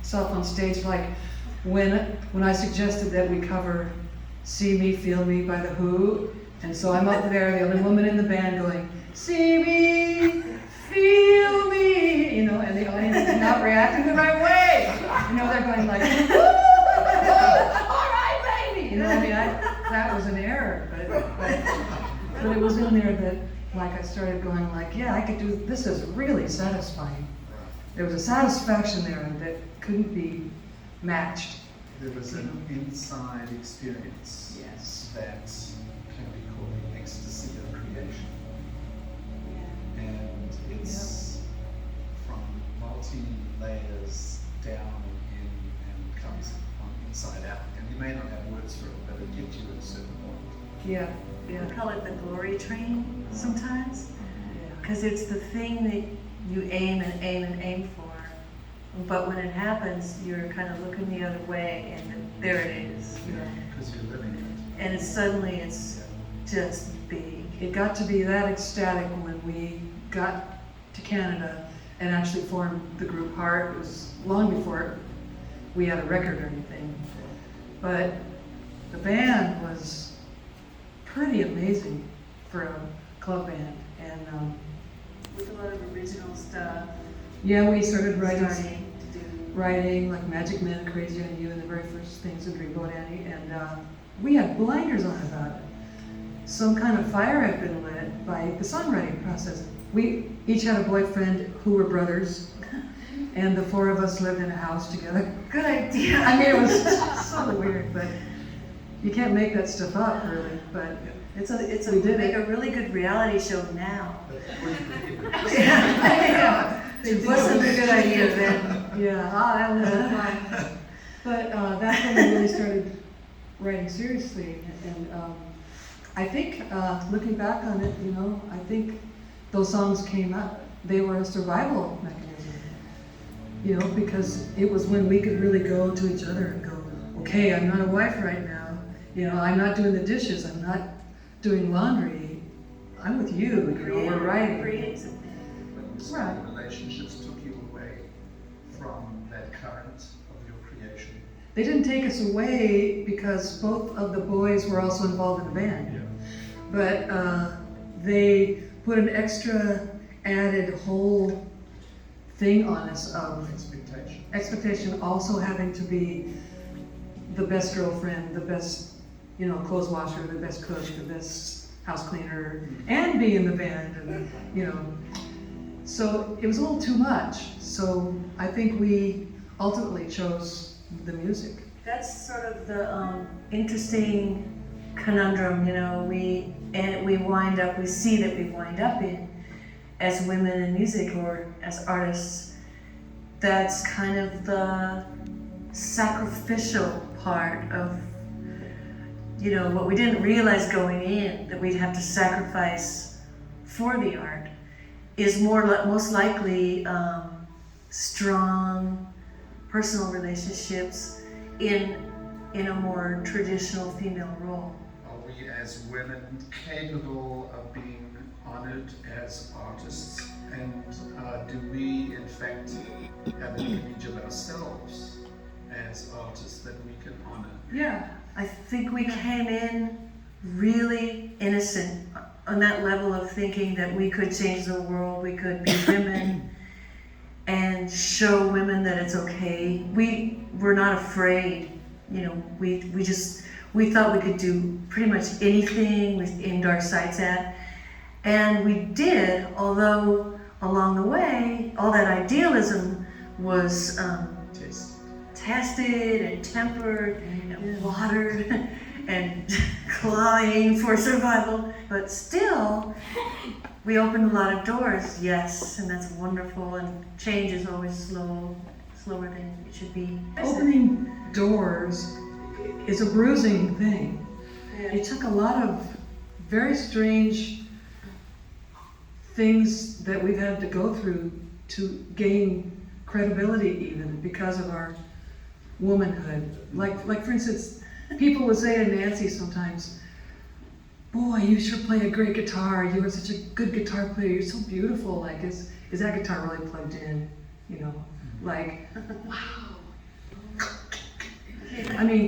myself on stage, like when I suggested that we cover "See Me, Feel Me" by The Who, and so I'm up there, the only woman in the band, going, "See me, feel me," and the audience is not reacting the right way. They're going like, "Woo, all right, baby." That was an error, but it was in there that, like, I started going like, yeah, I could do this. Is really satisfying. There was a satisfaction there that couldn't be matched. There was an inside experience Yes. that can be called the ecstasy of creation. And it's from multi-layers down and in and comes from inside out. And you may not have words for it, but it gets you at a certain point. Yeah, We yeah, call it the glory train sometimes, yeah. because it's the thing that you aim and aim and aim for. But when it happens, you're kind of looking the other way, and there it is. Because you're living it. And it's just big. It got to be that ecstatic when we got to Canada and actually formed the group Heart. It was long before we had a record or anything. But the band was pretty amazing for a club band. And With a lot of original stuff. yeah, we started Starting to do. writing like Magic Man, Crazy on You, and the very first things in Rainbow Danny. And we had blinders on about it. Some kind of fire had been lit by the songwriting process. We each had a boyfriend who were brothers, and the four of us lived in a house together. Good idea. It was so weird, but you can't make that stuff up, really. But It's We did make it. a really good reality show now. But when you think of it, Yeah. It wasn't a good idea then. yeah, that was fun. But that's when we really started writing seriously. And I think, looking back on it, I think those songs came out. They were a survival mechanism, because it was when we could really go to each other and go, okay, I'm not a wife right now. I'm not doing the dishes. I'm not doing laundry. I'm with you. We're writing. Create something. when you say Right. relationships took you away from that current of your creation. They didn't take us away because both of the boys were also involved in the band. But they put an extra added whole thing on us of expectation, also having to be the best girlfriend, the best, clothes washer, the best cook, the best house cleaner, and be in the band, and so it was a little too much. So I think we ultimately chose the music. That's sort of the interesting conundrum, we see that we wind up in as women in music or as artists. That's kind of the sacrificial part of, what we didn't realize going in, that we'd have to sacrifice for the art, is most likely strong personal relationships in a more traditional female role. Are we as women capable of being honored as artists? And do we, in fact, have an image of ourselves as artists that we can honor? Yeah. I think we came in really innocent on that level of thinking that we could change the world, we could be women and show women that it's okay. We were not afraid, we thought we could do pretty much anything we aimed our sights at. And we did, although along the way, all that idealism was tested and tempered and watered and clawing for survival. But still, we opened a lot of doors, yes, and that's wonderful. And change is always slower than it should be. Opening doors is a bruising thing. It took a lot of very strange things that we've had to go through to gain credibility, even because of our womanhood. Like for instance, people would say to Nancy sometimes, "Boy, you sure play a great guitar. You are such a good guitar player. You're so beautiful. Like, is that guitar really plugged in? Like, wow, I mean,